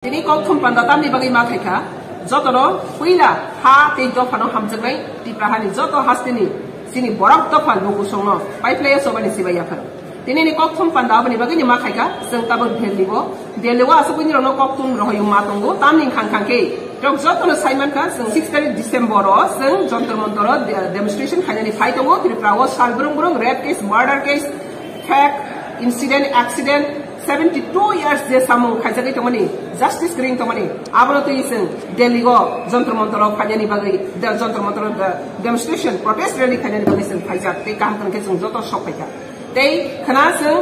Ini kau tumpan datang di bagi makai Jotoro puila ha te dofano hamjangai di prahani joto hastini sini borak dofan nuku songno pai player sobani sibaya kan tini ni kok tumpan da bani bagi ni makai ka seng tabur deliwa asupuni rono kok tum rohoyu matongo tamning khang ke jok joto no Simon ka seng 6 December seng jontor montoro demonstration khani fight ogo tri prawo sal burung rape case murder case hack incident accident 72 years je samung khajagi tomani justice green tomani abro to iseng delhi go jontor montoro khanyani bagai jontor montoro demonstration protest rally khanyani bagai seng khajak te kam kan ke sung joto sokhaika te khana seng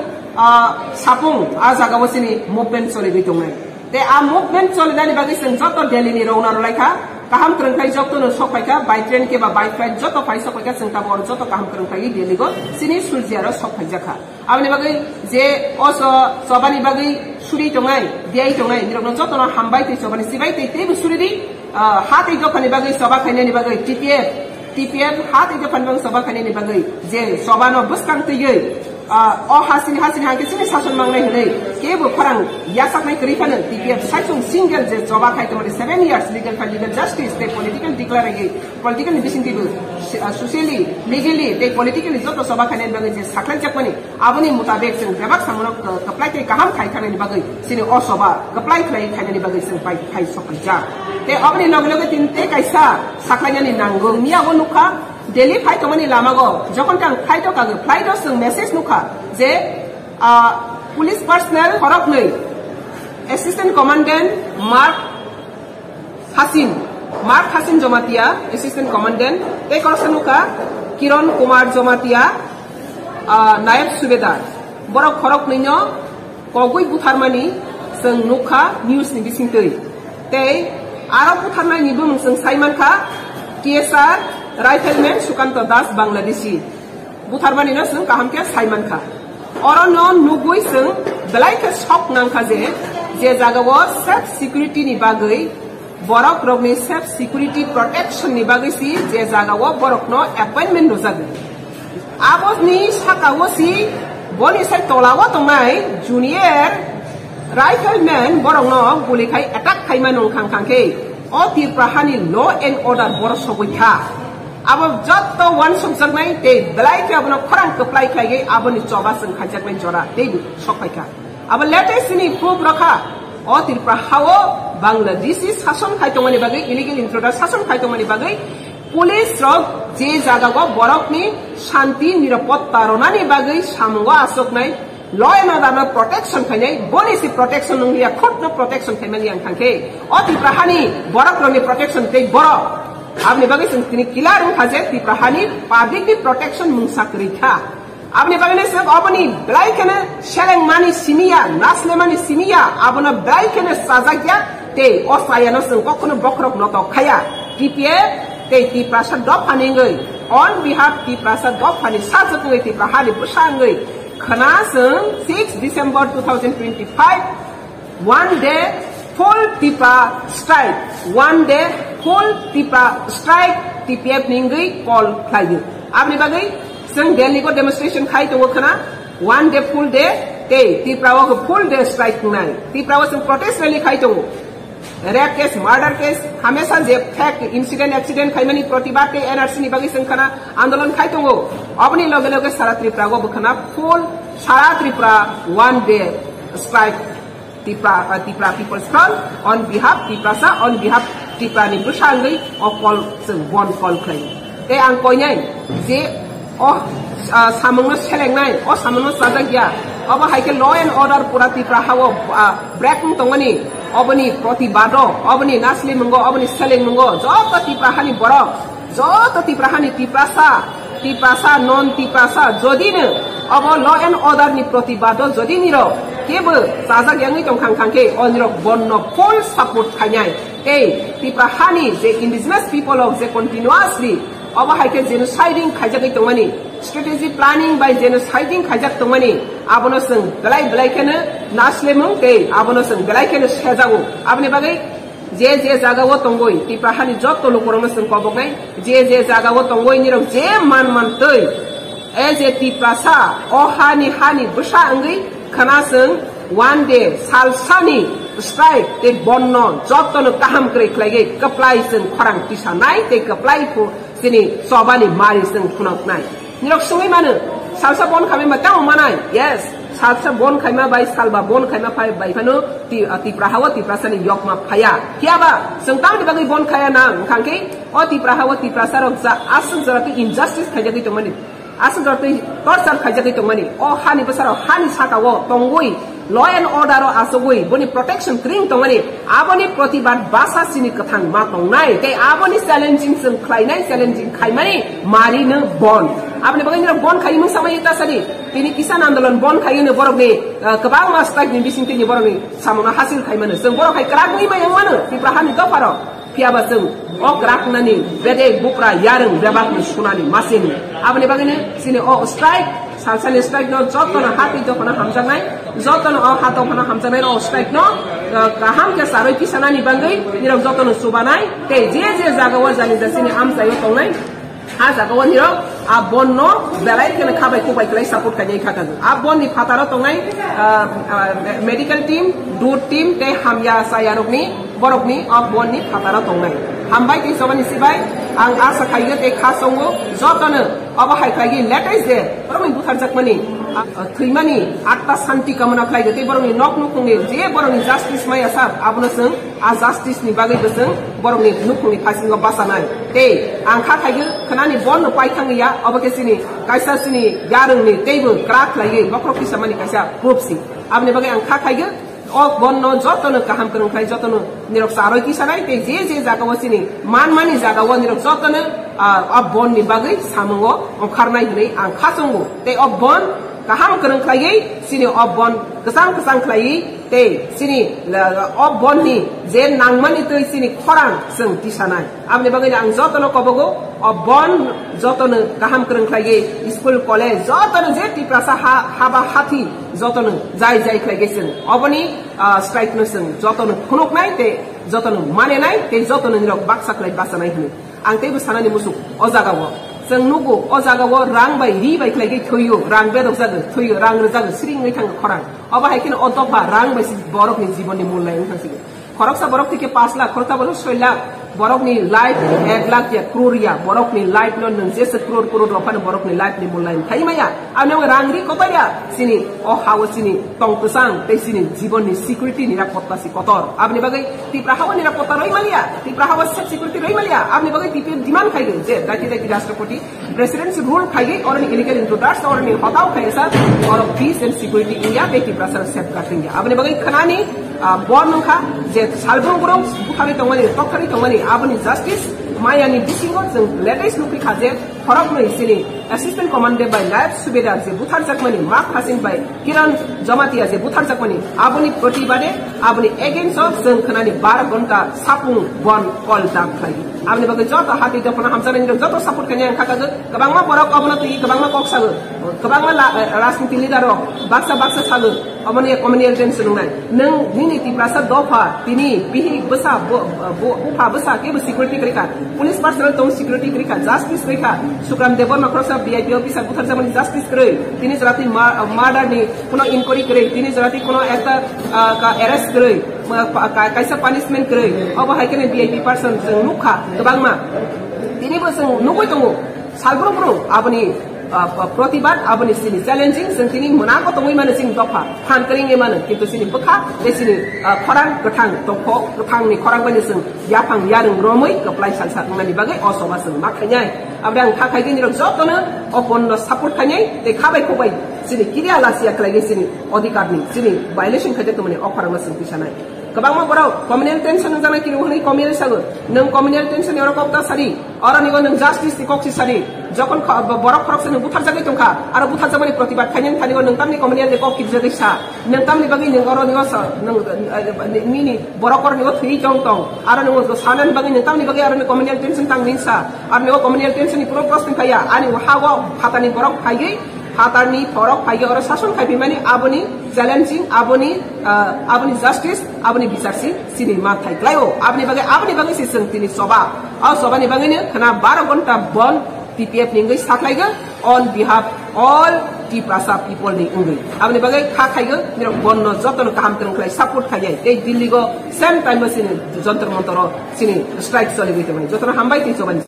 sapung a jaga wasini movement chole bi tongai te a movement chole dani bagai seng joto delhi ni rona rolaika kaham krengkai jok to no sokhaika by train ke ba by flight joto pai sokhaika seng ta bor joto kaham krengkai delhi go sini surjiaro sokhaijaka abni bagai je oso sobani bagai suri tongai diai tongai nirokno joto no hambai te sobani sibai te te suri di hati jokani bagai soba khane ni bagai tpf hati jokan bang soba khane ni bagai je sobano buskang te ye o hasini hangke sini sason mangnai hne kebo farang yasak nai kripan tpf saisung single je soba khai tomari 7 years legal justice te political declare ge political division ke socially legally te politically joto soba khane bagai je saklan jakmani aboni mutabek sing jabak samono kaplai te kaham khai khane ni bagai sini o soba kaplai khane ni bagai sing pai khai sokal ja te aboni loge tin te kaisa saklanya ni nanggung mi abo nukha Delhi fight tomani lamago jokon kang fight to kage flight sung message nukha je police personnel khorok nei assistant commandant Mark Hasin Jomatia assistant commandant te korsa nukha Kiran Kumar Jomatia naib subedar borok khorok neinyo kogui butharmani sung nukha news ni bisingtei te aro butharmani ni bum sung Simon kha TSR Rifleman Sukanto Das Bangladeshi Butharmani no sung kaham ke Simon kha orono nugui sung belai ke shok nang kha je jaga wo self security ni bagai borok rogni self security protection ni bagai si je jaga wo borok no appointment no jagi abos ni sakawo si boni sai tolawo tongai junior rifleman borok no guli khai attack khai manung khang ke o tir prahani law and order borok sogoi kha abo joto one sumsak nai te belai ke abono khorang kaplai khai aboni choba sung khajak nai jora te sokai ka abo latest ni proof rakha o tir prahawo Bangladeshi shason khai tomani bagai illegal intruder shason khai tomani bagai police rok je jaga go borok ni shanti nirapotta ronani bagai samungo asok nai law and order protection khainai boni si protection nungya khotno protection khaimani ang thangke o tir prahani borok roni protection te borok आपने बगे संस्कृति किलारू खाजे ती प्रहानी public protection मुंसाकरी था आपने बगे ने सब अपनी ब्लाई के ने शेलेंग मानी सिमिया नास्ले मानी सिमिया आपने ब्लाई के ने साजाग्या ते ओसाया नो संग कोकुनो बकरक न तो खाया टीपीए ते ती प्रासाद द फानिंगै on behalf ती प्रासाद द फानि साजकै ती प्रहानी बुसांगै खना संग 6 December 2025 one day full tipa strike one day full tipa strike TPF ningai call khayu apni bagai sing Delhi ko demonstration khai to khana one day full day te tiprawa ko full day strike nai tiprawa sing protest rally khai to rape case murder case hamesha je fact incident accident khai mani pratibad te NRC ni bagai sing khana andolon khai to apni loge sara triprawa ko khana full sara tripura one day strike Tipra People's Front on behalf Tiprasa on behalf Tipra ni busangai o call sung one call claim te ang koinai je o samungno selengnai o samungno sajagya obo haike law and order pura Tipra hawo breaking tongani oboni protibado oboni nasli mungo oboni seleng mungo joto Tipra hani borok joto Tipra hani Tiprasa non Tiprasa jodine obo law and order ni protibado jodiniro kebo sajak yangi tongkhang khangke onrok bonno full support khainai ei tiprahani je indigenous people of the continuously oba haike genociding khajak tongmani strategy planning by genociding khajak tongmani abono sung belai kene naslemung te abono sung belai kene sejago apni bagai je jaga wo tongoi tiprahani joto lokorong sung kobognai je jaga wo tongoi nirok je man tei as a tiprasa o hani busa angai khana sung one day salsani strike te bonno jotono kaham kre klage kaplai sing khorang tisa nai te kaplai ko sini sobani mari sing khunok nai nirok sungai mana salsa bon khame matang manai yes salsa bon khaima bai salba bon khaima phai bai phano ti prahawa ti prasani yokma phaya kiaba sengtang di bagai bon khaya na khangke o ti prahawa ti prasarok za asung zarati injustice khajati to mani asung zarati torture khajati to mani o hani basaro hani sakawo tongoi law and order ro asogoi boni protection kring to mani aboni protibad basa sini kathang ma tongnai te aboni challenging sing khlainai challenging khaimani mari na bon abni bagai ni bon khai mung samai ta sadi tini kisan andolan bon khai ne borok ni kabang ma strike ni bising tini borok ni samona hasil khai mana sing borok khai krak ni ma yang mana ti prahani to paro piaba sing o krak nani bede bupra yareng bebak ni sunani masini abni bagai ni sini o strike salsani strike no jotono hati to pana hamjangai jotono o hato pana hamjangai ro strike no kaham ke saroi kisanani bangai nirok jotono subanai te je jaga wa jani jasini am sayo tongnai aja kawan hero abon no belai kena kabai kubai kelai support kanyai khakan abon ni phatara tongai medical team do team te hamya sayarok ni borok ni abon ni phatara tongai hambai ti sobani sibai ang asa khaiga te khasongo jotana aba hai khagi latest de borong buthar jakmani thimani atta santi kamana khaiga te borong ni nok nukung ni je borong ni justice mai asa abuna sing a justice ni bagai beseng borong ni nukung ni khasinga basanai te ang kha khaiga khanani bon no pai thangya aba ke sini kaisa sini yarung ni table krak lagi bokrok ki samani kaisa proof si abne bagai ang kha khaiga o bonno jotono kaham karung khai jotono nirok saroi ki sanai te je jaga wasini manmani jaga wa nirok jotono a bon ni bagai samungo o kharnai ni ang khasongo te o bon kaham karung khai sini o bon kesang khai te sini o bon ni je nangmani te sini khorang sing tisanai amne bagai ang jotono kobogo o bon jotono kaham karung khai school college jotono je ti prasa haba hathi jotono jai khai gesin obani strike no sing jotono khunok nai te jotono mane nai te jotono nirok baksa klai basanai hini ang te busanani musuk o jaga wo sing nugo o jaga wo rang bai ri bai klai ge thoyo rang bedok jaga thoyo rang jaga sring ngai thang khorang oba haikin otopa rang bai borok ni jibon ni mulai thangsi khoroksa borok theke 5 lakh khorta borok 6 lakh borok ni life 1 lakh ya crore ya borok ni life non nang jese crore lopan borok ni life ni mulai thai maya ane rangri kotaya sini o hawa sini tong tusang te sini jibon ni security nirapotta si kotor abni bagai ti prahawa nirapotta roi malia ti prahawa security roi malia abni bagai ti demand khai je dati rashtrapati presidency rule khai or ni illegal intruders or ni hotao khai sa or peace and security india be ti prasar safeguard india abni bagai khanani bon kha je salbong borong bukhari tongmani tokhari tongmani abni justice mayani bisingo jeng latest nukri khaje khorok noi sini assistant commandant by Naib Subedar je buthar jakmani mak hasin by Kiran Jamatia je buthar jakmani abni protibade abni against of jeng khanani 12 ghonta sapung bon call dak khai abni bagai joto hati to pona hamsani joto support kanya khaka kabangma borok abna tu kabangma koksa kabangma rajniti leader baksa sagu amani communal tension nai nang nini ti prasad dofa tini bihi basa bupa basa ke security krika police personnel tong security krika justice krika sukram devon makrosa VIP officer buthar jamani justice kre tini jarati murder ni kono inquiry kre tini jarati kono ekta ka arrest kre kaisa punishment kre aba haikene VIP person nukha kabangma tini bosang nukoi tongo salbro abani प्रतिबाद abani sini challenging sing tini munago tongoi mana sing dofa phan kring emana kintu sini bekha de sini khorang kathang tokho kathang ni khorang bani sing yapang yarung romoi kaplai salsa ngani bagai osoba sing makhanyai abang khakai gini rok jotona opon no support khanyai te khabai khobai sini kiria lasia klai sini odikar ni sini violation khate to mane okhara ma sing pisanai kabangma borok communal tension jana kini honi communal sago nang communal tension ero kopta sari ora nigo nang justice ni koksi sari jokon borok khorok se buthar jagai tongkha aro buthar jamani protibad khanyen khanigo nang tamni communal ni kokki jagai sa nang tamni bagi nang oro nigo sa nang mini borok or nigo thui tong aro nigo sanan bagi nang tamni bagi aro ni communal tension tang ninsa aro nigo communal tension ni pro prostin khaya ani hago hatani borok khaigai hatani borok khaigai oro shason khai bimani aboni challenging aboni justice aboni bisarsi sini ma thai klaio abni bagai siseng tini soba au soba ni bagai ne khana 12 ghonta bon TPF ningai saklaiga on behalf all T भाषा people नि उंगै आमनि बागै खा खायो Miró बन्न जतन काम तन खलाय support खायै ते दिल्ली को सेम टाइम सिनि जंतर मंतर सिनि स्ट्राइक चलिबैते जतन हामबाय तिसो